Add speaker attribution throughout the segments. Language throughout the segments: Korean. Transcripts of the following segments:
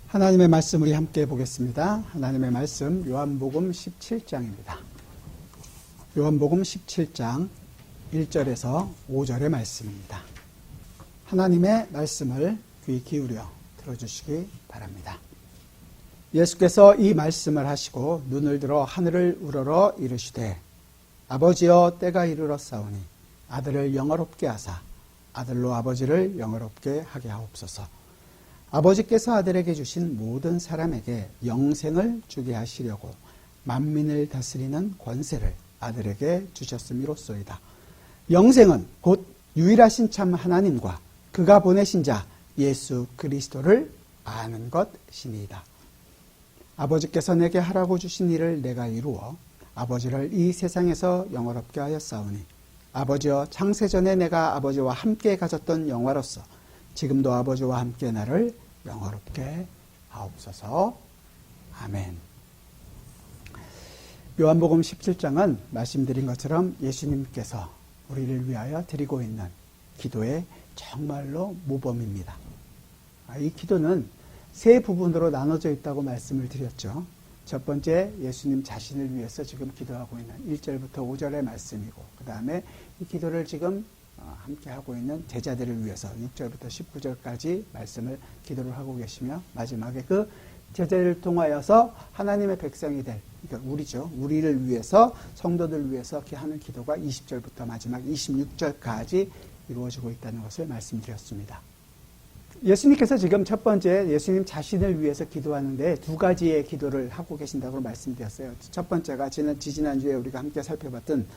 Speaker 1: 하나님의 말씀 우리 함께 보겠습니다. 하나님의 말씀 요한복음 17장입니다. 요한복음 17장 1절에서 5절의 말씀입니다. 하나님의 말씀을 귀 기울여 들어주시기 바랍니다. 예수께서 이 말씀을 하시고 눈을 들어 하늘을 우러러 이르시되 아버지여 때가 이르렀사오니 아들을 영화롭게 하사 아들로 아버지를 영화롭게 하게 하옵소서. 아버지께서 아들에게 주신 모든 사람에게 영생을 주게 하시려고 만민을 다스리는 권세를 아들에게 주셨음이로소이다. 영생은 곧 유일하신 참 하나님과 그가 보내신 자 예수 그리스도를 아는 것이니이다. 아버지께서 내게 하라고 주신 일을 내가 이루어 아버지를 이 세상에서 영화롭게 하였사오니 아버지여 창세전에 내가 아버지와 함께 가졌던 영화로서 지금도 아버지와 함께 나를 영화롭게 하옵소서. 아멘. 요한복음 17장은 말씀드린 것처럼 예수님께서 우리를 위하여 드리고 있는 기도의 정말로 모범입니다. 이 기도는 세 부분으로 나눠져 있다고 말씀을 드렸죠. 첫 번째, 예수님 자신을 위해서 지금 기도하고 있는 1절부터 5절의 말씀이고, 그 다음에 이 기도를 지금 함께 하고 있는 제자들을 위해서 6절부터 19절까지 말씀을 기도를 하고 계시며, 마지막에 그 제자들을 통하여서 하나님의 백성이 될, 그러니까 우리죠. 우리를 위해서, 성도들을 위해서 하는 기도가 20절부터 마지막 26절까지 이루어지고 있다는 것을 말씀드렸습니다. 예수님께서 지금 첫 번째 예수님 자신을 위해서 기도하는데 두 가지의 기도를 하고 계신다고 말씀드렸어요. 첫 번째가 지지난주에 우리가 함께 살펴봤던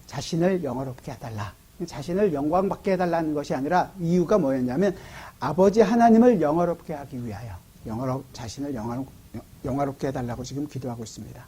Speaker 1: 자신을 영화롭게 해달라. 자신을 영광받게 해달라는 것이 아니라 이유가 뭐였냐면 아버지 하나님을 영화롭게 하기 위하여 자신을 영화롭게 해달라고 지금 기도하고 있습니다.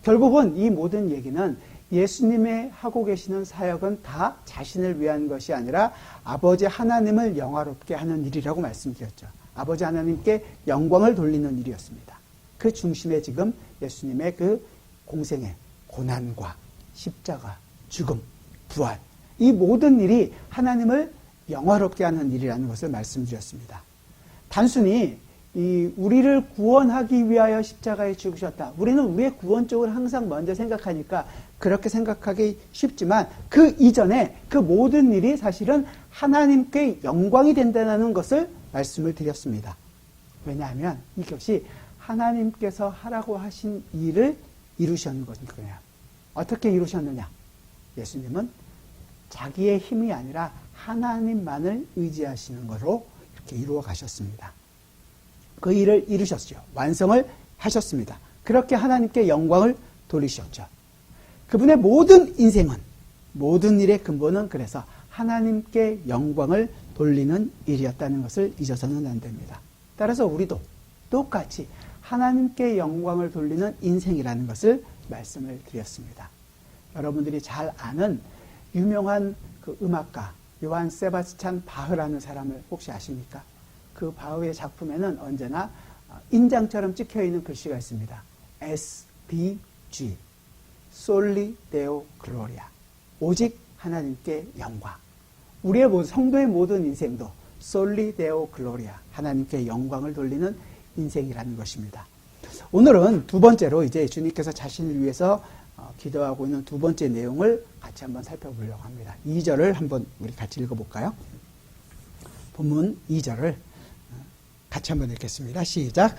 Speaker 1: 결국은 이 모든 얘기는 예수님의 하고 계시는 사역은 다 자신을 위한 것이 아니라 아버지 하나님을 영화롭게 하는 일이라고 말씀드렸죠. 아버지 하나님께 영광을 돌리는 일이었습니다. 그 중심에 지금 예수님의 그 공생의 고난과 십자가, 죽음, 부활, 이 모든 일이 하나님을 영화롭게 하는 일이라는 것을 말씀드렸습니다. 단순히 우리를 구원하기 위하여 십자가에 죽으셨다. 우리는 우리의 구원 쪽을 항상 먼저 생각하니까 그렇게 생각하기 쉽지만 그 이전에 그 모든 일이 사실은 하나님께 영광이 된다는 것을 말씀을 드렸습니다. 왜냐하면 이것이 하나님께서 하라고 하신 일을 이루셨는 거예요. 어떻게 이루셨느냐? 예수님은 자기의 힘이 아니라 하나님만을 의지하시는 것으로 이렇게 이루어 가셨습니다. 그 일을 이루셨죠. 완성을 하셨습니다. 그렇게 하나님께 영광을 돌리셨죠. 그분의 모든 인생은, 모든 일의 근본은 그래서 하나님께 영광을 돌리는 일이었다는 것을 잊어서는 안 됩니다. 따라서 우리도 똑같이 하나님께 영광을 돌리는 인생이라는 것을 말씀을 드렸습니다. 여러분들이 잘 아는 유명한 그 음악가 요한 세바스찬 바흐라는 사람을 혹시 아십니까? 그 바흐의 작품에는 언제나 인장처럼 찍혀있는 글씨가 있습니다. SDG, Soli Deo Gloria, 오직 하나님께 영광. 우리의 성도의 모든 인생도 Soli Deo Gloria, 하나님께 영광을 돌리는 인생이라는 것입니다. 오늘은 두 번째로 이제 주님께서 자신을 위해서 기도하고 있는 두 번째 내용을 같이 한번 살펴보려고 합니다. 2절을 한번 우리 같이 읽어볼까요? 본문 2절을 같이 한번 읽겠습니다. 시작.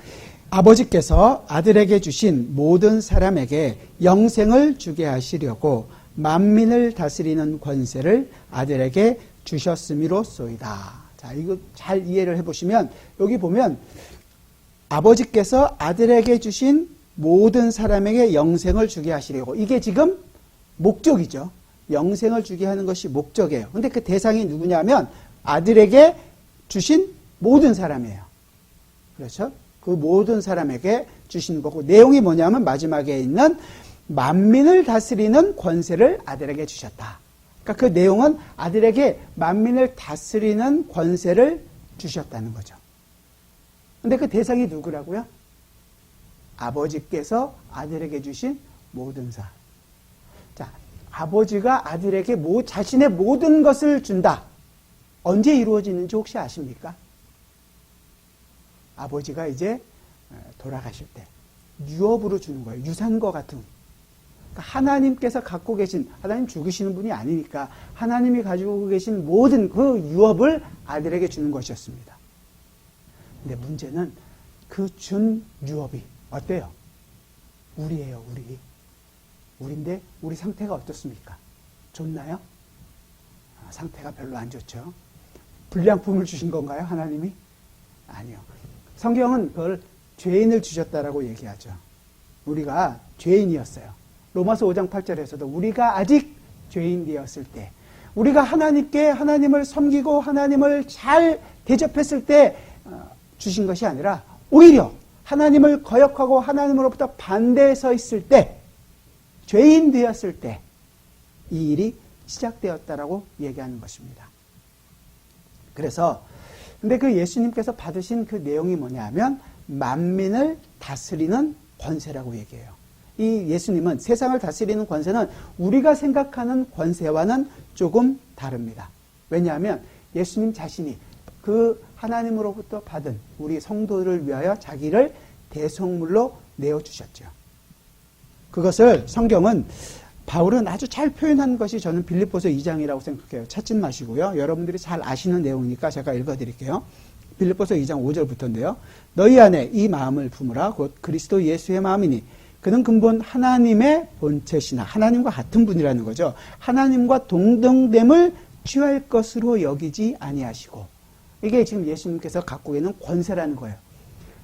Speaker 1: 아버지께서 아들에게 주신 모든 사람에게 영생을 주게 하시려고 만민을 다스리는 권세를 아들에게 주셨음이로소이다. 자, 이거 잘 이해를 해보시면 여기 보면 아버지께서 아들에게 주신 모든 사람에게 영생을 주게 하시려고, 이게 지금 목적이죠. 영생을 주게 하는 것이 목적이에요. 근데 그 대상이 누구냐면 아들에게 주신 모든 사람이에요. 그렇죠? 그 모든 사람에게 주신 거고, 내용이 뭐냐면 마지막에 있는 만민을 다스리는 권세를 아들에게 주셨다. 그러니까 그 내용은 아들에게 만민을 다스리는 권세를 주셨다는 거죠. 근데 그 대상이 누구라고요? 아버지께서 아들에게 주신 모든 사람. 자, 아버지가 아들에게 자신의 모든 것을 준다. 언제 이루어지는지 혹시 아십니까? 아버지가 이제 돌아가실 때 유업으로 주는 거예요. 유산과 같은. 그러니까 하나님께서 갖고 계신, 하나님 죽으시는 분이 아니니까 하나님이 가지고 계신 모든 그 유업을 아들에게 주는 것이었습니다. 근데 문제는 그 준 유업이 어때요? 우리예요, 우리. 우리인데 우리 상태가 어떻습니까? 좋나요? 상태가 별로 안 좋죠. 불량품을 주신 건가요, 하나님이? 아니요. 성경은 그걸 죄인을 주셨다라고 얘기하죠. 우리가 죄인이었어요. 로마서 5장 8절에서도 우리가 아직 죄인 되었을 때, 우리가 하나님을 섬기고 하나님을 잘 대접했을 때 주신 것이 아니라 오히려 하나님을 거역하고 하나님으로부터 반대에 서 있을 때, 죄인 되었을 때 이 일이 시작되었다라고 얘기하는 것입니다. 그래서 근데 그 예수님께서 받으신 그 내용이 뭐냐면 만민을 다스리는 권세라고 얘기해요. 이 예수님은 세상을 다스리는 권세는 우리가 생각하는 권세와는 조금 다릅니다. 왜냐하면 예수님 자신이 그 하나님으로부터 받은 우리 성도를 위하여 자기를 대속물로 내어주셨죠. 그것을 성경은 바울은 아주 잘 표현한 것이 저는 빌립보서 2장이라고 생각해요. 찾진 마시고요. 여러분들이 잘 아시는 내용이니까 제가 읽어드릴게요. 빌립보서 2장 5절부터인데요. 너희 안에 이 마음을 품으라. 곧 그리스도 예수의 마음이니 그는 근본 하나님의 본체시나 하나님과 같은 분이라는 거죠. 하나님과 동등됨을 취할 것으로 여기지 아니하시고, 이게 지금 예수님께서 갖고 있는 권세라는 거예요.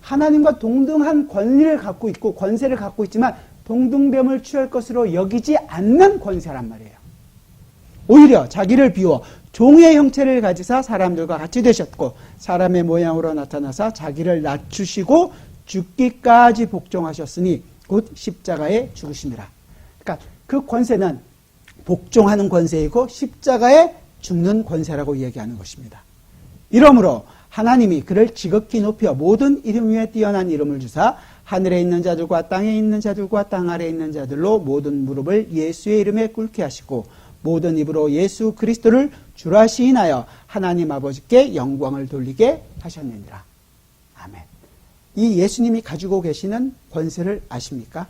Speaker 1: 하나님과 동등한 권리를 갖고 있고 권세를 갖고 있지만 동등됨을 취할 것으로 여기지 않는 권세란 말이에요. 오히려 자기를 비워 종의 형체를 가지사 사람들과 같이 되셨고 사람의 모양으로 나타나사 자기를 낮추시고 죽기까지 복종하셨으니 곧 십자가에 죽으심이라. 그러니까 그 권세는 복종하는 권세이고 십자가에 죽는 권세라고 얘기하는 것입니다. 이러므로 하나님이 그를 지극히 높여 모든 이름 위에 뛰어난 이름을 주사 하늘에 있는 자들과 땅에 있는 자들과 땅 아래에 있는 자들로 모든 무릎을 예수의 이름에 꿇게 하시고 모든 입으로 예수 그리스도를 주라 시인하여 하나님 아버지께 영광을 돌리게 하셨느니라. 아멘. 이 예수님이 가지고 계시는 권세를 아십니까?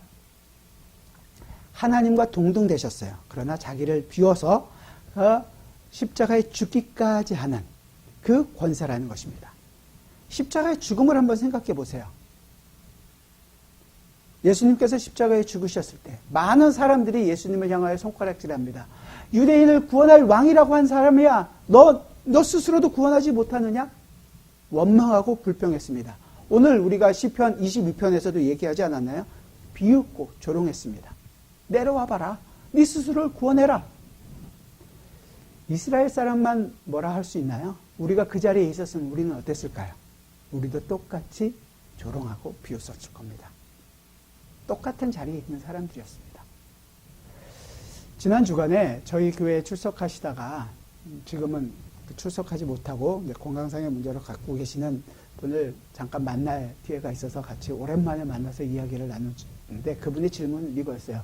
Speaker 1: 하나님과 동등되셨어요. 그러나 자기를 비워서 십자가에 죽기까지 하는 그 권세라는 것입니다. 십자가의 죽음을 한번 생각해 보세요. 예수님께서 십자가에 죽으셨을 때 많은 사람들이 예수님을 향하여 손가락질합니다. 유대인을 구원할 왕이라고 한 사람이야. 너 스스로도 구원하지 못하느냐? 원망하고 불평했습니다. 오늘 우리가 시편 22편에서도 얘기하지 않았나요? 비웃고 조롱했습니다. 내려와 봐라. 네 스스로를 구원해라. 이스라엘 사람만 뭐라 할 수 있나요? 우리가 그 자리에 있었으면 우리는 어땠을까요? 우리도 똑같이 조롱하고 비웃었을 겁니다. 똑같은 자리에 있는 사람들이었습니다. 지난 주간에 저희 교회에 출석하시다가 지금은 출석하지 못하고 건강상의 문제로 갖고 계시는 분을 잠깐 만날 기회가 있어서 같이 오랜만에 만나서 이야기를 나누는데 그분의 질문은 이거였어요.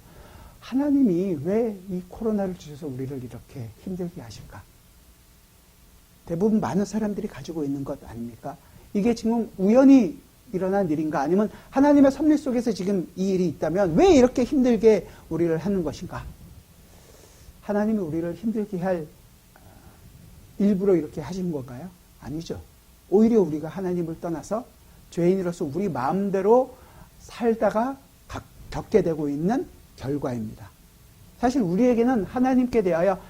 Speaker 1: 하나님이 왜 이 코로나를 주셔서 우리를 이렇게 힘들게 하실까? 대부분 많은 사람들이 가지고 있는 것 아닙니까? 이게 지금 우연히 일어난 일인가? 아니면 하나님의 섭리 속에서 지금 이 일이 있다면 왜 이렇게 힘들게 우리를 하는 것인가? 하나님이 우리를 힘들게 할 일부러 이렇게 하신 건가요? 아니죠. 오히려 우리가 하나님을 떠나서 죄인으로서 우리 마음대로 살다가 겪게 되고 있는 결과입니다. 사실 우리에게는 하나님께 대하여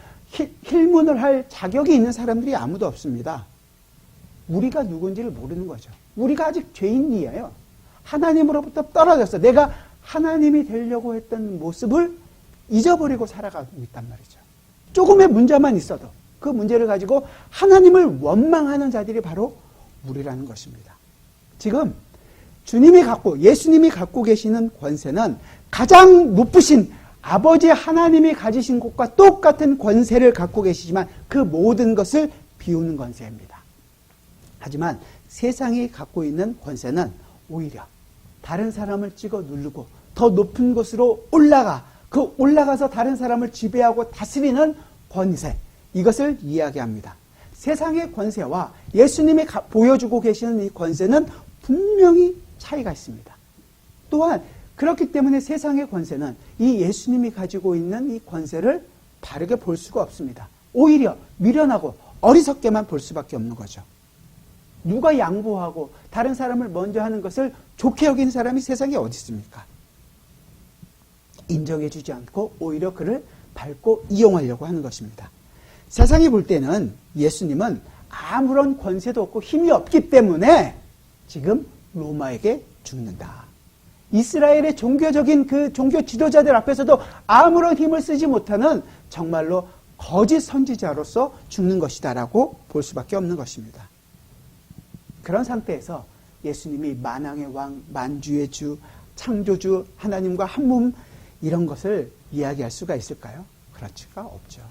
Speaker 1: 힐문을 할 자격이 있는 사람들이 아무도 없습니다. 우리가 누군지를 모르는 거죠. 우리가 아직 죄인이에요. 하나님으로부터 떨어져서 내가 하나님이 되려고 했던 모습을 잊어버리고 살아가고 있단 말이죠. 조금의 문제만 있어도 그 문제를 가지고 하나님을 원망하는 자들이 바로 우리라는 것입니다. 지금 예수님이 갖고 계시는 권세는 가장 높으신 아버지 하나님이 가지신 것과 똑같은 권세를 갖고 계시지만 그 모든 것을 비우는 권세입니다. 하지만 세상이 갖고 있는 권세는 오히려 다른 사람을 찍어 누르고 더 높은 곳으로 올라가서 다른 사람을 지배하고 다스리는 권세, 이것을 이야기합니다. 세상의 권세와 예수님이 보여주고 계시는 이 권세는 분명히 차이가 있습니다. 또한 그렇기 때문에 세상의 권세는 이 예수님이 가지고 있는 이 권세를 바르게 볼 수가 없습니다. 오히려 미련하고 어리석게만 볼 수밖에 없는 거죠. 누가 양보하고 다른 사람을 먼저 하는 것을 좋게 여기는 사람이 세상에 어디 있습니까? 인정해주지 않고 오히려 그를 밟고 이용하려고 하는 것입니다. 세상이 볼 때는 예수님은 아무런 권세도 없고 힘이 없기 때문에 지금 로마에게 죽는다. 이스라엘의 종교적인 그 종교 지도자들 앞에서도 아무런 힘을 쓰지 못하는 정말로 거짓 선지자로서 죽는 것이다라고 볼 수밖에 없는 것입니다. 그런 상태에서 예수님이 만왕의 왕, 만주의 주, 창조주, 하나님과 한 몸 이런 것을 이야기할 수가 있을까요? 그렇지가 없죠.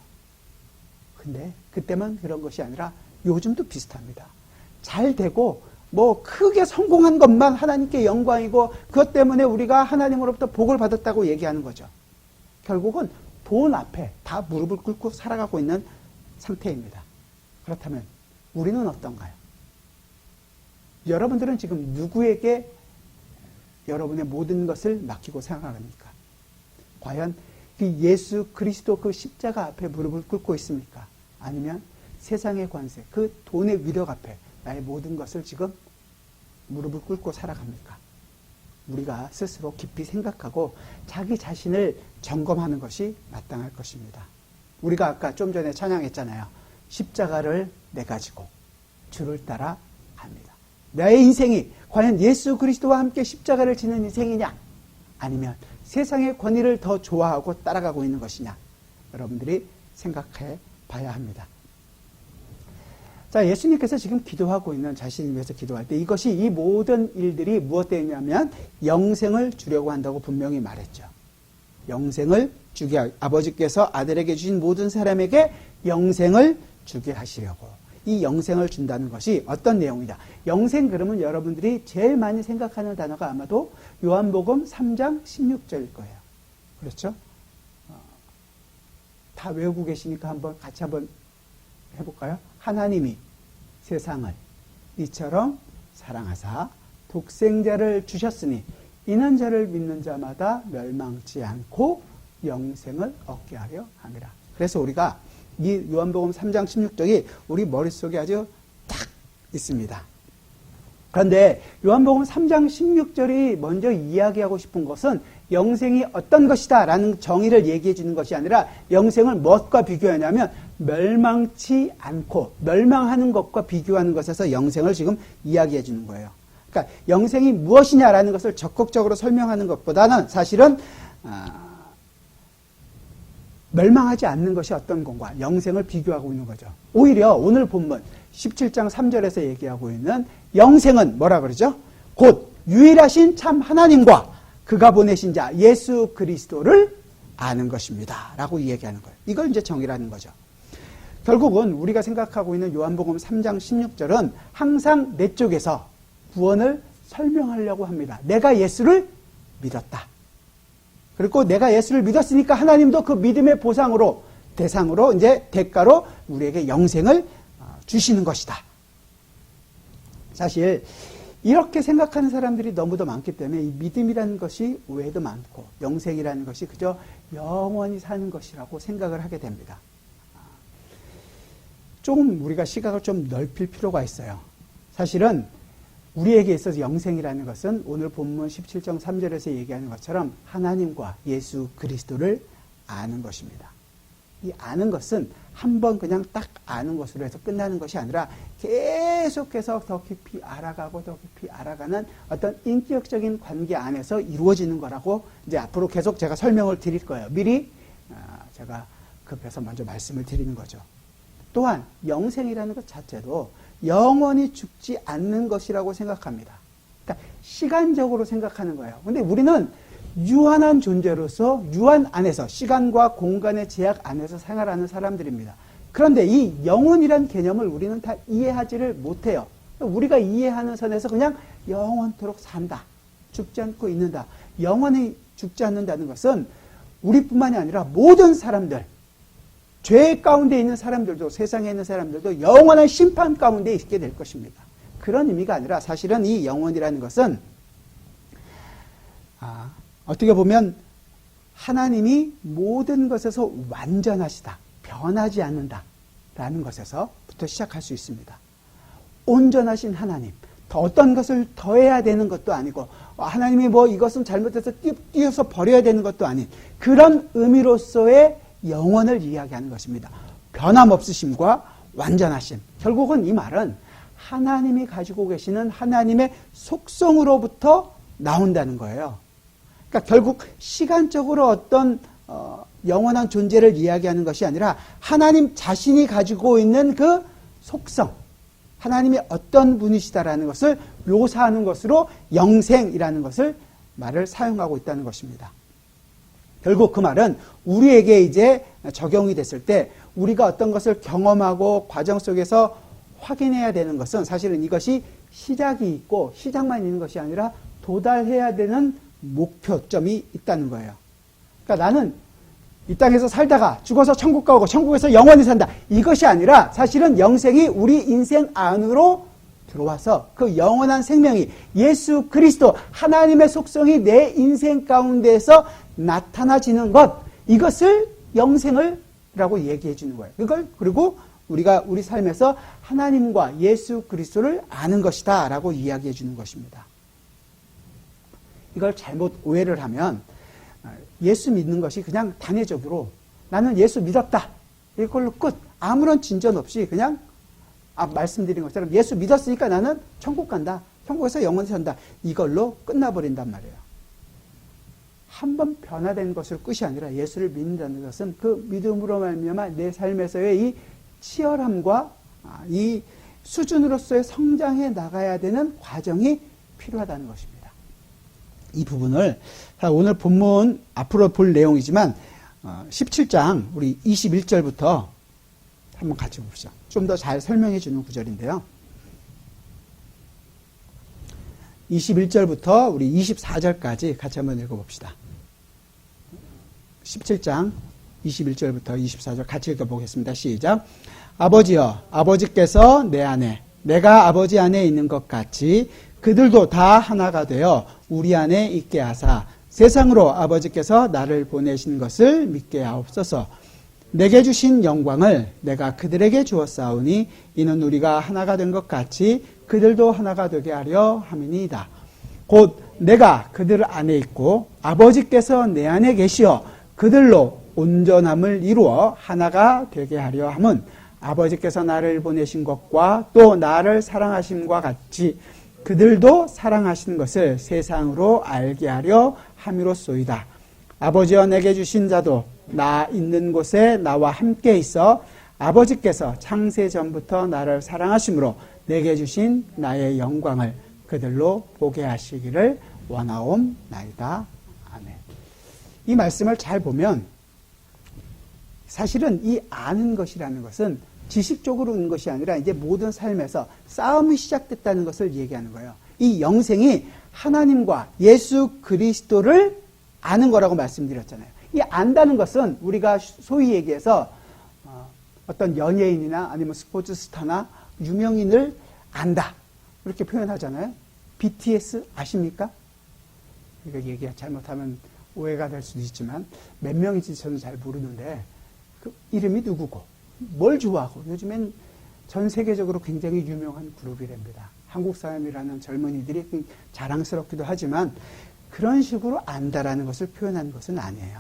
Speaker 1: 근데 그때만 그런 것이 아니라 요즘도 비슷합니다. 잘 되고 뭐 크게 성공한 것만 하나님께 영광이고 그것 때문에 우리가 하나님으로부터 복을 받았다고 얘기하는 거죠. 결국은 돈 앞에 다 무릎을 꿇고 살아가고 있는 상태입니다. 그렇다면 우리는 어떤가요? 여러분들은 지금 누구에게 여러분의 모든 것을 맡기고 생각합니까? 과연 그 예수 그리스도 그 십자가 앞에 무릎을 꿇고 있습니까? 아니면 세상의 관세, 그 돈의 위력 앞에 나의 모든 것을 지금 무릎을 꿇고 살아갑니까? 우리가 스스로 깊이 생각하고 자기 자신을 점검하는 것이 마땅할 것입니다. 우리가 아까 좀 전에 찬양했잖아요. 십자가를 내가지고 주를 따라 갑니다. 나의 인생이 과연 예수 그리스도와 함께 십자가를 지는 인생이냐? 아니면 세상의 권위를 더 좋아하고 따라가고 있는 것이냐? 여러분들이 생각해 봐야 합니다. 자, 예수님께서 지금 기도하고 있는 자신을 위해서 기도할 때 이것이 이 모든 일들이 무엇 때문이냐면 영생을 주려고 한다고 분명히 말했죠. 영생을 주게 아버지께서 아들에게 주신 모든 사람에게 영생을 주게 하시려고. 이 영생을 준다는 것이 어떤 내용이냐. 영생 그러면 여러분들이 제일 많이 생각하는 단어가 아마도 요한복음 3장 16절일 거예요. 그렇죠? 다 외우고 계시니까 같이 한번 해볼까요? 하나님이 세상을 이처럼 사랑하사 독생자를 주셨으니 이는 저를 믿는 자마다 멸망치 않고 영생을 얻게 하려 함이라. 그래서 우리가 이 요한복음 3장 16절이 우리 머릿속에 아주 딱 있습니다. 그런데 요한복음 3장 16절이 먼저 이야기하고 싶은 것은 영생이 어떤 것이다 라는 정의를 얘기해 주는 것이 아니라 영생을 무엇과 비교하냐면 멸망치 않고 멸망하는 것과 비교하는 것에서 영생을 지금 이야기해 주는 거예요. 그러니까 영생이 무엇이냐라는 것을 적극적으로 설명하는 것보다는 사실은 멸망하지 않는 것이 어떤 건가 영생을 비교하고 있는 거죠. 오히려 오늘 본문 17장 3절에서 얘기하고 있는 영생은 뭐라 그러죠? 곧 유일하신 참 하나님과 그가 보내신 자 예수 그리스도를 아는 것입니다 라고 이야기하는 거예요. 이걸 이제 정의라는 거죠. 결국은 우리가 생각하고 있는 요한복음 3장 16절은 항상 내 쪽에서 구원을 설명하려고 합니다. 내가 예수를 믿었다. 그리고 내가 예수를 믿었으니까 하나님도 그 믿음의 보상으로 대상으로 이제 대가로 우리에게 영생을 주시는 것이다. 사실 이렇게 생각하는 사람들이 너무도 많기 때문에 이 믿음이라는 것이 오해도 많고 영생이라는 것이 그저 영원히 사는 것이라고 생각을 하게 됩니다. 조금 우리가 시각을 좀 넓힐 필요가 있어요. 사실은 우리에게 있어서 영생이라는 것은 오늘 본문 17장 3절에서 얘기하는 것처럼 하나님과 예수 그리스도를 아는 것입니다. 이 아는 것은 한번 그냥 딱 아는 것으로 해서 끝나는 것이 아니라 계속해서 더 깊이 알아가고 더 깊이 알아가는 어떤 인격적인 관계 안에서 이루어지는 거라고 이제 앞으로 계속 제가 설명을 드릴 거예요. 미리 제가 급해서 먼저 말씀을 드리는 거죠. 또한 영생이라는 것 자체도 영원히 죽지 않는 것이라고 생각합니다. 그러니까 시간적으로 생각하는 거예요. 근데 우리는 유한한 존재로서 유한 안에서 시간과 공간의 제약 안에서 생활하는 사람들입니다. 그런데 이 영혼이라는 개념을 우리는 다 이해하지를 못해요. 우리가 이해하는 선에서 그냥 영원토록 산다. 죽지 않고 있는다. 영원히 죽지 않는다는 것은 우리뿐만이 아니라 모든 사람들, 죄 가운데 있는 사람들도 세상에 있는 사람들도 영원한 심판 가운데 있게 될 것입니다. 그런 의미가 아니라 사실은 이 영혼이라는 것은 어떻게 보면 하나님이 모든 것에서 완전하시다, 변하지 않는다라는 것에서부터 시작할 수 있습니다. 온전하신 하나님, 어떤 것을 더해야 되는 것도 아니고 하나님이 이것은 잘못해서 띄어서 버려야 되는 것도 아닌 그런 의미로서의 영원을 이야기하는 것입니다. 변함없으심과 완전하심. 결국은 이 말은 하나님이 가지고 계시는 하나님의 속성으로부터 나온다는 거예요. 그러니까 결국 시간적으로 어떤 영원한 존재를 이야기하는 것이 아니라 하나님 자신이 가지고 있는 그 속성, 하나님이 어떤 분이시다라는 것을 묘사하는 것으로 영생이라는 것을 말을 사용하고 있다는 것입니다. 결국 그 말은 우리에게 이제 적용이 됐을 때 우리가 어떤 것을 경험하고 과정 속에서 확인해야 되는 것은 사실은 이것이 시작이 있고 시작만 있는 것이 아니라 도달해야 되는 목표점이 있다는 거예요. 그러니까 나는 이 땅에서 살다가 죽어서 천국 가고 천국에서 영원히 산다. 이것이 아니라 사실은 영생이 우리 인생 안으로 들어와서 그 영원한 생명이 예수 그리스도 하나님의 속성이 내 인생 가운데에서 나타나지는 것, 이것을 영생을라고 얘기해 주는 거예요. 이걸 그리고 우리가 우리 삶에서 하나님과 예수 그리스도를 아는 것이다 라고 이야기해 주는 것입니다. 이걸 잘못 오해를 하면 예수 믿는 것이 그냥 단회적으로 나는 예수 믿었다, 이걸로 끝, 아무런 진전 없이 그냥 말씀드린 것처럼 예수 믿었으니까 나는 천국 간다, 천국에서 영원히 산다, 이걸로 끝나버린단 말이에요. 한번 변화된 것을 끝이 아니라 예수를 믿는다는 것은 그 믿음으로 말미암아 내 삶에서의 이 치열함과 이 수준으로서의 성장해 나가야 되는 과정이 필요하다는 것입니다. 이 부분을 오늘 본문 앞으로 볼 내용이지만 17장 우리 21절부터 한번 같이 봅시다. 좀 더 잘 설명해 주는 구절인데요. 21절부터 우리 24절까지 같이 한번 읽어봅시다. 17장 21절부터 24절 같이 읽어보겠습니다. 시작. 아버지여, 아버지께서 내 안에, 내가 아버지 안에 있는 것 같이 그들도 다 하나가 되어 우리 안에 있게 하사 세상으로 아버지께서 나를 보내신 것을 믿게 하옵소서. 내게 주신 영광을 내가 그들에게 주었사오니 이는 우리가 하나가 된 것 같이 그들도 하나가 되게 하려 함이니이다. 곧 내가 그들 안에 있고 아버지께서 내 안에 계시어 그들로 온전함을 이루어 하나가 되게 하려 함은 아버지께서 나를 보내신 것과 또 나를 사랑하심과 같이 그들도 사랑하시는 것을 세상으로 알게 하려 함이로소이다. 아버지여, 내게 주신 자도 나 있는 곳에 나와 함께 있어 아버지께서 창세 전부터 나를 사랑하심으로 내게 주신 나의 영광을 그들로 보게 하시기를 원하옵나이다. 아멘. 이 말씀을 잘 보면 사실은 이 아는 것이라는 것은 지식적으로 는 것이 아니라 이제 모든 삶에서 싸움이 시작됐다는 것을 얘기하는 거예요. 이 영생이 하나님과 예수 그리스도를 아는 거라고 말씀드렸잖아요. 이 안다는 것은 우리가 소위 얘기해서 어떤 연예인이나 아니면 스포츠 스타나 유명인을 안다, 이렇게 표현하잖아요. BTS 아십니까? 이거 얘기 잘못하면 오해가 될 수도 있지만 몇 명인지 저는 잘 모르는데 그 이름이 누구고 뭘 좋아하고 요즘엔 전 세계적으로 굉장히 유명한 그룹이랍니다. 한국 사람이라는 젊은이들이 자랑스럽기도 하지만 그런 식으로 안다라는 것을 표현하는 것은 아니에요.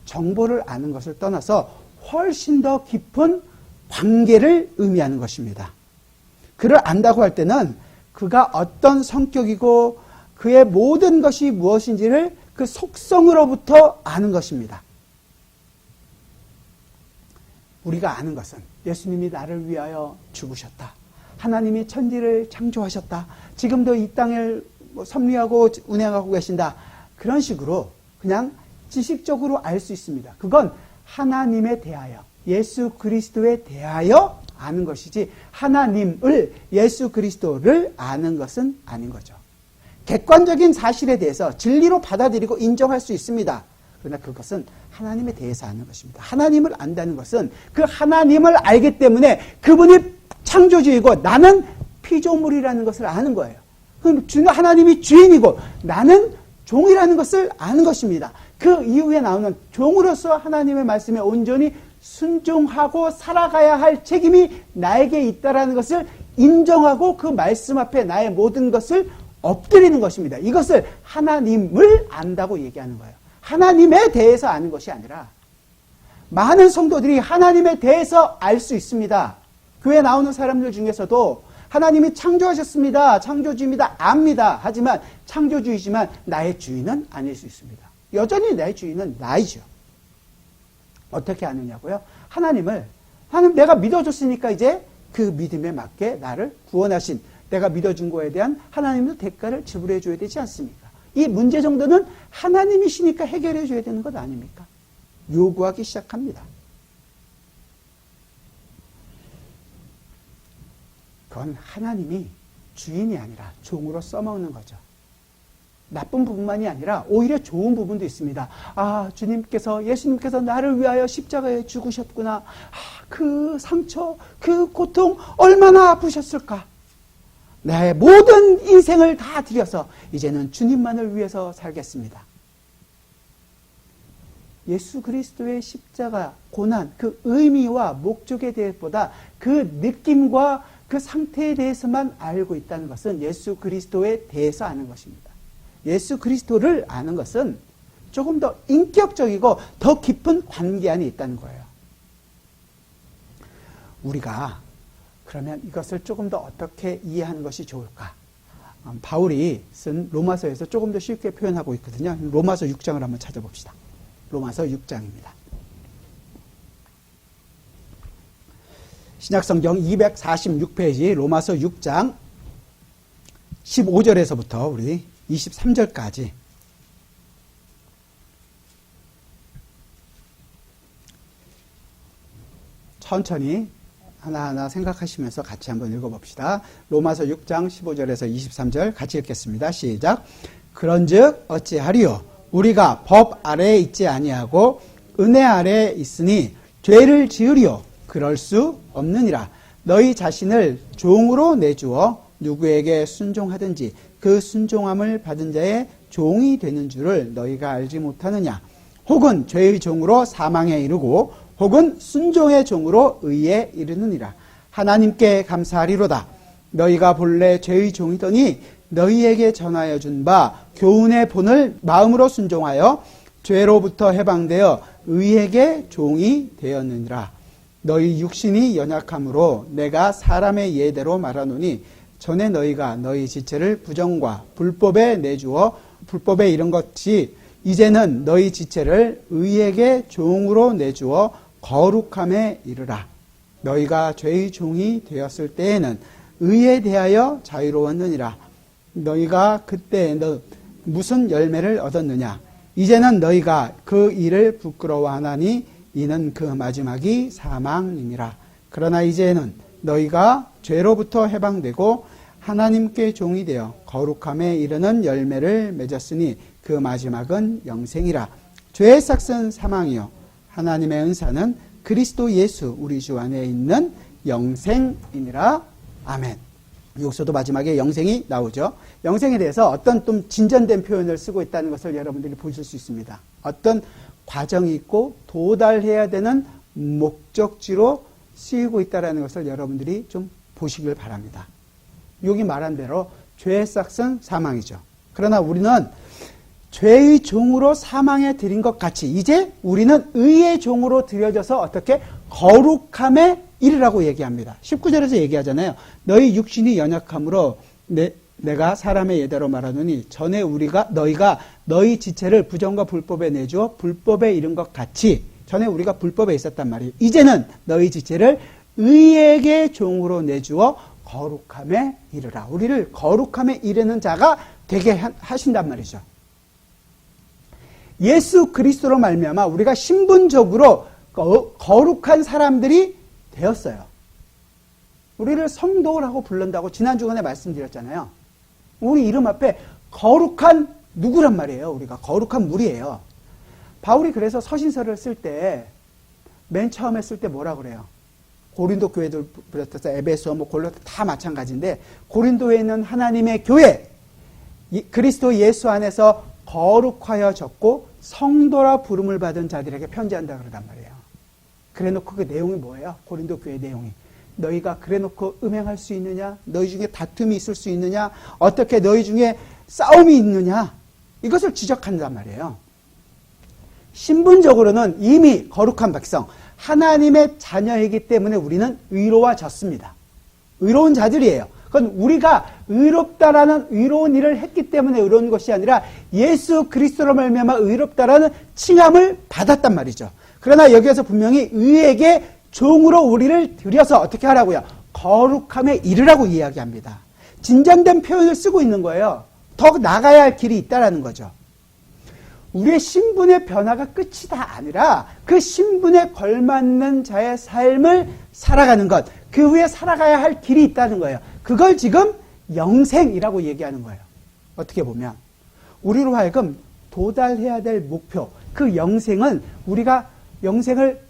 Speaker 1: 정보를 아는 것을 떠나서 훨씬 더 깊은 관계를 의미하는 것입니다. 그를 안다고 할 때는 그가 어떤 성격이고 그의 모든 것이 무엇인지를 그 속성으로부터 아는 것입니다. 우리가 아는 것은 예수님이 나를 위하여 죽으셨다. 하나님이 천지를 창조하셨다. 지금도 이 땅을 섭리하고 운행하고 계신다. 그런 식으로 그냥 지식적으로 알 수 있습니다. 그건 하나님에 대하여, 예수 그리스도에 대하여 아는 것이지 하나님을, 예수 그리스도를 아는 것은 아닌 거죠. 객관적인 사실에 대해서 진리로 받아들이고 인정할 수 있습니다. 그러나 그것은 하나님에 대해서 아는 것입니다. 하나님을 안다는 것은 그 하나님을 알기 때문에 그분이 창조주이고 나는 피조물이라는 것을 아는 거예요. 그럼 하나님이 주인이고 나는 종이라는 것을 아는 것입니다. 그 이후에 나오는 종으로서 하나님의 말씀에 온전히 순종하고 살아가야 할 책임이 나에게 있다라는 것을 인정하고 그 말씀 앞에 나의 모든 것을 엎드리는 것입니다. 이것을 하나님을 안다고 얘기하는 거예요. 하나님에 대해서 아는 것이 아니라 많은 성도들이 하나님에 대해서 알 수 있습니다. 교회에 나오는 사람들 중에서도 하나님이 창조하셨습니다. 창조주입니다. 압니다. 하지만 창조주이지만 나의 주인은 아닐 수 있습니다. 여전히 나의 주인은 나이죠. 어떻게 아느냐고요? 하나님 내가 믿어줬으니까 이제 그 믿음에 맞게 나를 구원하신 내가 믿어준 거에 대한 하나님도 대가를 지불해 줘야 되지 않습니까? 이 문제 정도는 하나님이시니까 해결해 줘야 되는 것 아닙니까? 요구하기 시작합니다. 그건 하나님이 주인이 아니라 종으로 써먹는 거죠. 나쁜 부분만이 아니라 오히려 좋은 부분도 있습니다. 아, 예수님께서 나를 위하여 십자가에 죽으셨구나. 그 상처, 그 고통 얼마나 아프셨을까. 나의 모든 인생을 다 드려서 이제는 주님만을 위해서 살겠습니다. 예수 그리스도의 십자가, 고난, 그 의미와 목적에 대해서보다 그 느낌과 그 상태에 대해서만 알고 있다는 것은 예수 그리스도에 대해서 아는 것입니다. 예수 그리스도를 아는 것은 조금 더 인격적이고 더 깊은 관계 안에 있다는 거예요. 우리가 그러면 이것을 조금 더 어떻게 이해하는 것이 좋을까? 바울이 쓴 로마서에서 조금 더 쉽게 표현하고 있거든요. 로마서 6장을 한번 찾아봅시다. 로마서 6장입니다. 신약성경 246페이지 로마서 6장 15절에서부터 우리 23절까지 천천히 하나하나 생각하시면서 같이 한번 읽어봅시다. 로마서 6장 15절에서 23절 같이 읽겠습니다. 시작. 그런즉 어찌하리요? 우리가 법 아래에 있지 아니하고 은혜 아래에 있으니 죄를 지으리요? 그럴 수 없느니라. 너희 자신을 종으로 내주어 누구에게 순종하든지 그 순종함을 받은 자의 종이 되는 줄을 너희가 알지 못하느냐. 혹은 죄의 종으로 사망에 이르고 혹은 순종의 종으로 의에 이르느니라. 하나님께 감사하리로다. 너희가 본래 죄의 종이더니 너희에게 전하여 준 바 교훈의 본을 마음으로 순종하여 죄로부터 해방되어 의에게 종이 되었느니라. 너희 육신이 연약함으로 내가 사람의 예대로 말하노니 전에 너희가 너희 지체를 부정과 불법에 내주어 불법에 이른 것이 이제는 너희 지체를 의에게 종으로 내주어 거룩함에 이르라. 너희가 죄의 종이 되었을 때에는 의에 대하여 자유로웠느니라. 너희가 그때 무슨 열매를 얻었느냐? 이제는 너희가 그 일을 부끄러워하나니 이는 그 마지막이 사망임이라. 그러나 이제는 너희가 죄로부터 해방되고 하나님께 종이 되어 거룩함에 이르는 열매를 맺었으니 그 마지막은 영생이라. 죄의 삭은 사망이요 하나님의 은사는 그리스도 예수 우리 주 안에 있는 영생이니라. 아멘. 여기서도 마지막에 영생이 나오죠. 영생에 대해서 어떤 좀 진전된 표현을 쓰고 있다는 것을 여러분들이 보실 수 있습니다. 어떤 과정이 있고 도달해야 되는 목적지로 쓰이고 있다는 것을 여러분들이 좀 보시길 바랍니다. 여기 말한 대로 죄의 삭은 사망이죠. 그러나 우리는 죄의 종으로 사망에 들인 것 같이 이제 우리는 의의 종으로 들여져서 어떻게 거룩함에 이르라고 얘기합니다. 19절에서 얘기하잖아요. 너희 육신이 연약함으로 내가 사람의 예대로 말하노니 전에 너희가 너희 지체를 부정과 불법에 내주어 불법에 이른 것 같이 전에 우리가 불법에 있었단 말이에요. 이제는 너희 지체를 의에게 종으로 내주어 거룩함에 이르라. 우리를 거룩함에 이르는 자가 되게 하신단 말이죠. 예수 그리스도로 말미암아 우리가 신분적으로 거룩한 사람들이 되었어요. 우리를 성도라고 부른다고 지난 주간에 말씀드렸잖아요. 우리 이름 앞에 거룩한 누구란 말이에요. 우리가 거룩한 무리예요. 바울이 그래서 서신서를 쓸 때 맨 처음에 쓸 때 뭐라 그래요? 고린도 교회들 비롯해서 에베소, 골로새 다 마찬가지인데 고린도에 있는 하나님의 교회, 그리스도 예수 안에서 거룩하여졌고 성도라 부름을 받은 자들에게 편지한다 그러단 말이에요. 그래놓고 그 내용이 뭐예요? 고린도 교회 내용이. 너희가 그래놓고 음행할 수 있느냐? 너희 중에 다툼이 있을 수 있느냐? 어떻게 너희 중에 싸움이 있느냐? 이것을 지적한단 말이에요. 신분적으로는 이미 거룩한 백성, 하나님의 자녀이기 때문에 우리는 의로워졌습니다. 의로운 자들이에요. 그건 우리가 의롭다라는 의로운 일을 했기 때문에 의로운 것이 아니라 예수 그리스도로 말미암아 의롭다라는 칭함을 받았단 말이죠. 그러나 여기에서 분명히 의에게 종으로 우리를 들여서 어떻게 하라고요? 거룩함에 이르라고 이야기합니다. 진전된 표현을 쓰고 있는 거예요. 더 나가야 할 길이 있다라는 거죠. 우리의 신분의 변화가 끝이 다 아니라 그 신분에 걸맞는 자의 삶을 살아가는 것, 그 후에 살아가야 할 길이 있다는 거예요. 그걸 지금 영생이라고 얘기하는 거예요. 어떻게 보면 우리로 하여금 도달해야 될 목표, 그 영생은 우리가 영생을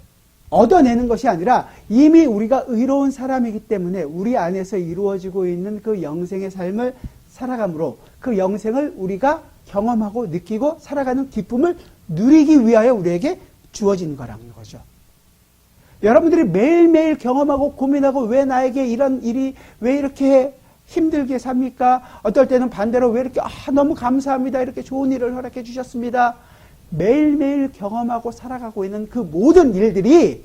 Speaker 1: 얻어내는 것이 아니라 이미 우리가 의로운 사람이기 때문에 우리 안에서 이루어지고 있는 그 영생의 삶을 살아감으로 그 영생을 우리가 경험하고 느끼고 살아가는 기쁨을 누리기 위하여 우리에게 주어진 거라는 거죠. 여러분들이 매일매일 경험하고 고민하고 왜 나에게 이런 일이 왜 이렇게 힘들게 삽니까? 어떨 때는 반대로 왜 이렇게 너무 감사합니다. 이렇게 좋은 일을 허락해 주셨습니다. 매일매일 경험하고 살아가고 있는 그 모든 일들이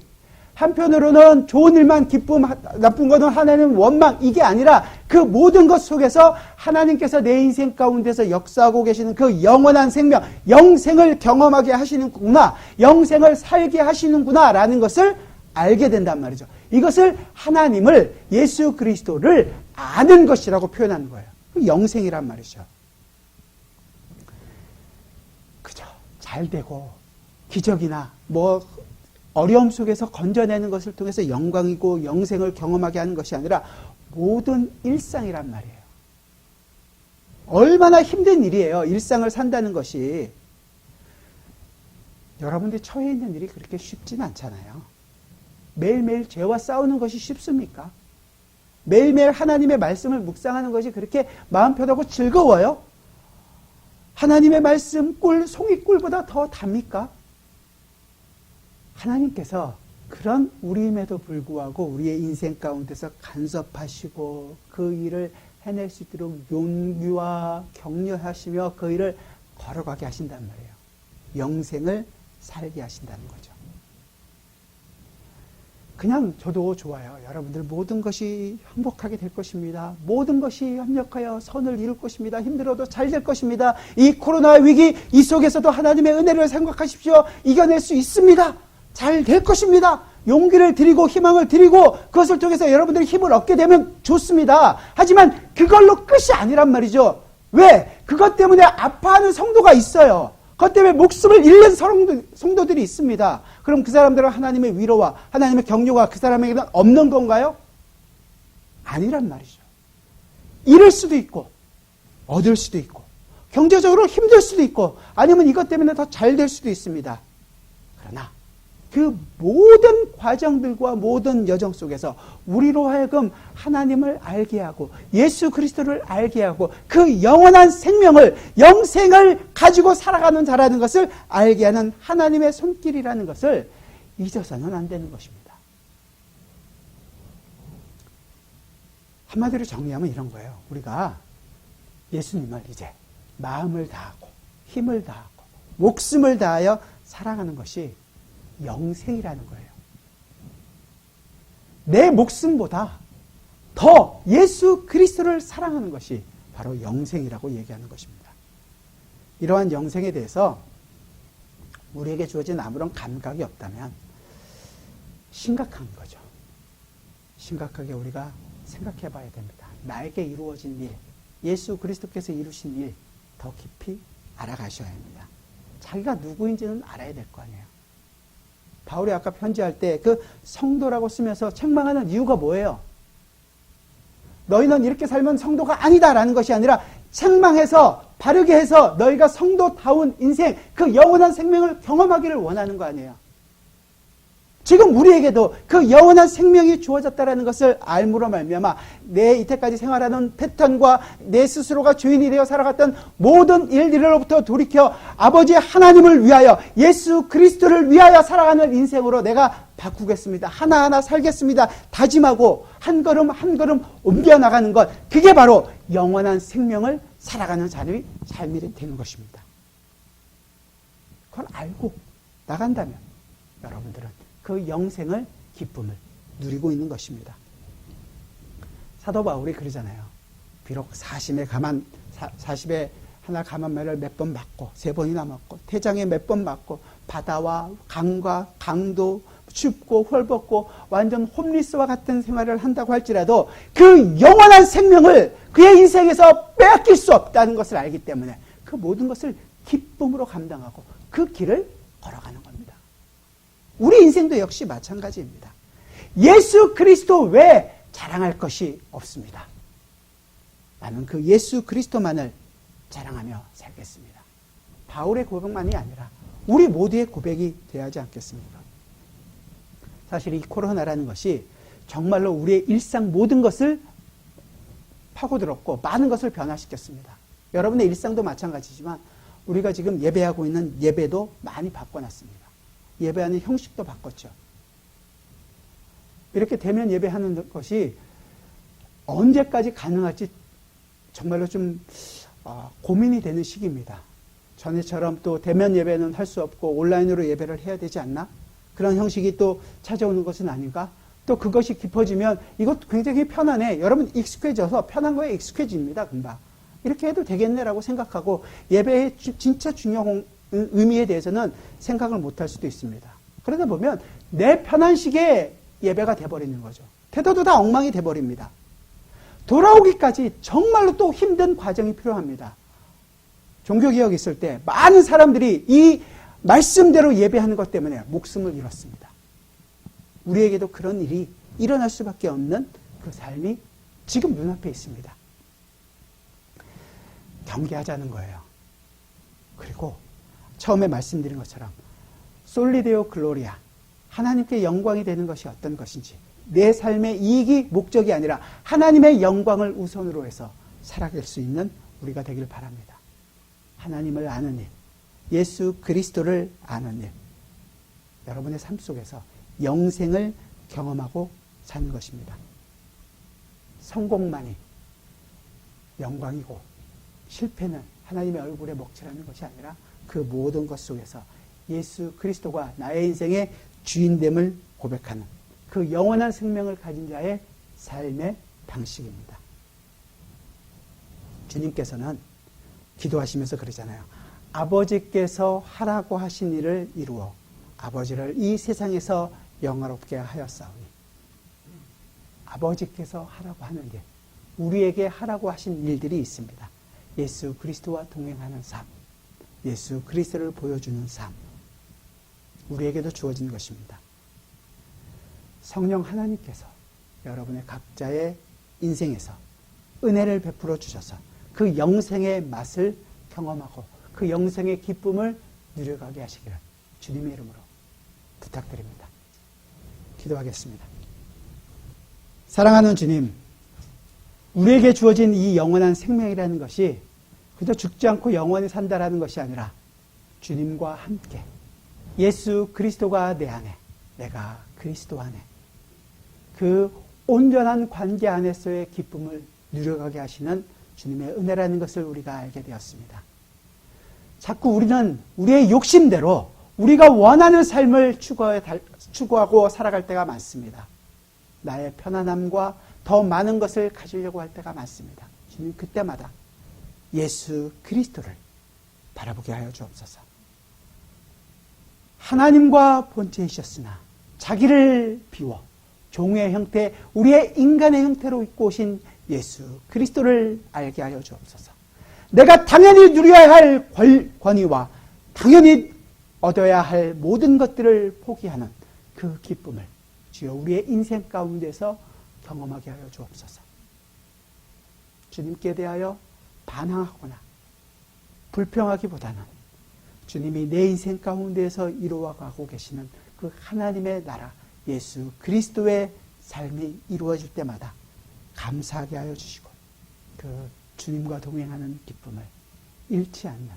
Speaker 1: 한편으로는 좋은 일만 기쁨, 나쁜 것은 하나님 원망, 이게 아니라 그 모든 것 속에서 하나님께서 내 인생 가운데서 역사하고 계시는 그 영원한 생명, 영생을 경험하게 하시는구나, 영생을 살게 하시는구나 라는 것을 알게 된단 말이죠. 이것을 하나님을, 예수 그리스도를 아는 것이라고 표현하는 거예요. 영생이란 말이죠. 그죠? 잘 되고 기적이나 어려움 속에서 건져내는 것을 통해서 영광이고 영생을 경험하게 하는 것이 아니라 모든 일상이란 말이에요. 얼마나 힘든 일이에요. 일상을 산다는 것이. 여러분들이 처해 있는 일이 그렇게 쉽진 않잖아요. 매일매일 죄와 싸우는 것이 쉽습니까? 매일매일 하나님의 말씀을 묵상하는 것이 그렇게 마음 편하고 즐거워요? 하나님의 말씀 송이꿀보다 더 답니까? 하나님께서 그런 우리임에도 불구하고 우리의 인생 가운데서 간섭하시고 그 일을 해낼 수 있도록 용기와 격려하시며 그 일을 걸어가게 하신단 말이에요. 영생을 살게 하신다는 거죠. 그냥 저도 좋아요. 여러분들 모든 것이 행복하게 될 것입니다. 모든 것이 협력하여 선을 이룰 것입니다. 힘들어도 잘 될 것입니다. 이 코로나 위기 이 속에서도 하나님의 은혜를 생각하십시오. 이겨낼 수 있습니다. 잘 될 것입니다. 용기를 드리고 희망을 드리고 그것을 통해서 여러분들이 힘을 얻게 되면 좋습니다. 하지만 그걸로 끝이 아니란 말이죠. 왜? 그것 때문에 아파하는 성도가 있어요. 그것 때문에 목숨을 잃는 성도들이 있습니다. 그럼 그 사람들은 하나님의 위로와 하나님의 격려가 그 사람에게는 없는 건가요? 아니란 말이죠. 잃을 수도 있고 얻을 수도 있고 경제적으로 힘들 수도 있고 아니면 이것 때문에 더 잘 될 수도 있습니다. 그러나 그 모든 과정들과 모든 여정 속에서 우리로 하여금 하나님을 알게 하고 예수 그리스도를 알게 하고 그 영원한 생명을, 영생을 가지고 살아가는 자라는 것을 알게 하는 하나님의 손길이라는 것을 잊어서는 안 되는 것입니다. 한마디로 정리하면 이런 거예요. 우리가 예수님을 이제 마음을 다하고 힘을 다하고 목숨을 다하여 살아가는 것이 영생이라는 거예요. 내 목숨보다 더 예수 그리스도를 사랑하는 것이 바로 영생이라고 얘기하는 것입니다. 이러한 영생에 대해서 우리에게 주어진 아무런 감각이 없다면 심각한 거죠. 심각하게 우리가 생각해 봐야 됩니다. 나에게 이루어진 일, 예수 그리스도께서 이루신 일 더 깊이 알아가셔야 합니다. 자기가 누구인지는 알아야 될 거 아니에요. 바울이 아까 편지할 때 그 성도라고 쓰면서 책망하는 이유가 뭐예요? 너희는 이렇게 살면 성도가 아니다라는 것이 아니라 책망해서 바르게 해서 너희가 성도다운 인생, 그 영원한 생명을 경험하기를 원하는 거 아니에요. 지금 우리에게도 그 영원한 생명이 주어졌다는 것을 알므로 말미암아 내 이때까지 생활하는 패턴과 내 스스로가 주인이 되어 살아갔던 모든 일들로부터 돌이켜 아버지 하나님을 위하여 예수 그리스도를 위하여 살아가는 인생으로 내가 바꾸겠습니다. 하나하나 살겠습니다. 다짐하고 한 걸음 한 걸음 옮겨나가는 것, 그게 바로 영원한 생명을 살아가는 삶이 되는 것입니다. 그걸 알고 나간다면 여러분들은 그 영생을, 기쁨을 누리고 있는 것입니다. 사도 바울이 그러잖아요. 비록 40에 하나 가만매를 몇 번 맞고 3번이나 맞고 태장에 몇 번 맞고 바다와 강과 강도 춥고 헐벗고 완전 홈리스와 같은 생활을 한다고 할지라도 그 영원한 생명을 그의 인생에서 빼앗길 수 없다는 것을 알기 때문에 그 모든 것을 기쁨으로 감당하고 그 길을 걸어가는 겁니다. 우리 인생도 역시 마찬가지입니다. 예수 그리스도 외에 자랑할 것이 없습니다. 나는 그 예수 그리스도만을 자랑하며 살겠습니다. 바울의 고백만이 아니라 우리 모두의 고백이 되어야 하지 않겠습니까? 사실 이 코로나라는 것이 정말로 우리의 일상 모든 것을 파고들었고 많은 것을 변화시켰습니다. 여러분의 일상도 마찬가지지만 우리가 지금 예배하고 있는 예배도 많이 바꿔놨습니다. 예배하는 형식도 바꿨죠. 이렇게 대면 예배하는 것이 언제까지 가능할지 정말로 좀 고민이 되는 시기입니다. 전에처럼 또 대면 예배는 할 수 없고 온라인으로 예배를 해야 되지 않나? 그런 형식이 또 찾아오는 것은 아닌가? 또 그것이 깊어지면 이것 굉장히 편하네. 여러분 익숙해져서 편한 거에 익숙해집니다. 금방. 이렇게 해도 되겠네라고 생각하고 예배의 진짜 중요한 의미에 대해서는 생각을 못할 수도 있습니다. 그러다 보면 내 편한 식의 예배가 돼버리는 거죠. 태도도 다 엉망이 돼버립니다. 돌아오기까지 정말로 또 힘든 과정이 필요합니다. 종교개혁이 있을 때 많은 사람들이 이 말씀대로 예배하는 것 때문에 목숨을 잃었습니다. 우리에게도 그런 일이 일어날 수밖에 없는 그 삶이 지금 눈앞에 있습니다. 경계하자는 거예요. 그리고 처음에 말씀드린 것처럼 솔리데오 글로리아, 하나님께 영광이 되는 것이 어떤 것인지, 내 삶의 이익이 목적이 아니라 하나님의 영광을 우선으로 해서 살아갈 수 있는 우리가 되길 바랍니다. 하나님을 아는 일, 예수 그리스도를 아는 일, 여러분의 삶 속에서 영생을 경험하고 사는 것입니다. 성공만이 영광이고 실패는 하나님의 얼굴에 먹칠하는 것이 아니라 그 모든 것 속에서 예수 그리스도가 나의 인생의 주인됨을 고백하는 그 영원한 생명을 가진 자의 삶의 방식입니다. 주님께서는 기도하시면서 그러잖아요. 아버지께서 하라고 하신 일을 이루어 아버지를 이 세상에서 영화롭게 하였사오니. 아버지께서 하라고 하는 일, 우리에게 하라고 하신 일들이 있습니다. 예수 그리스도와 동행하는 삶, 예수 그리스도를 보여주는 삶, 우리에게도 주어진 것입니다. 성령 하나님께서 여러분의 각자의 인생에서 은혜를 베풀어 주셔서 그 영생의 맛을 경험하고 그 영생의 기쁨을 누려가게 하시기를 주님의 이름으로 부탁드립니다. 기도하겠습니다. 사랑하는 주님, 우리에게 주어진 이 영원한 생명이라는 것이 그저 죽지 않고 영원히 산다라는 것이 아니라 주님과 함께 예수 그리스도가 내 안에, 내가 그리스도 안에 그 온전한 관계 안에서의 기쁨을 누려가게 하시는 주님의 은혜라는 것을 우리가 알게 되었습니다. 자꾸 우리는 우리의 욕심대로 우리가 원하는 삶을 추구하고 살아갈 때가 많습니다. 나의 편안함과 더 많은 것을 가지려고 할 때가 많습니다. 주님, 그때마다 예수 그리스도를 바라보게 하여 주옵소서. 하나님과 본체이셨으나 자기를 비워 종의 형태, 우리의 인간의 형태로 입고 오신 예수 그리스도를 알게 하여 주옵소서. 내가 당연히 누려야 할 권위와 당연히 얻어야 할 모든 것들을 포기하는 그 기쁨을 주여 우리의 인생 가운데서 경험하게 하여 주옵소서. 주님께 대하여 반항하거나 불평하기보다는 주님이 내 인생 가운데서 이루어가고 계시는 그 하나님의 나라 예수 그리스도의 삶이 이루어질 때마다 감사하게 하여 주시고 그 주님과 동행하는 기쁨을 잃지 않는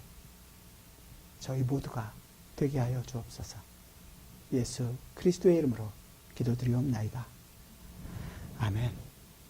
Speaker 1: 저희 모두가 되게 하여 주옵소서. 예수 그리스도의 이름으로 기도드리옵나이다. 아멘.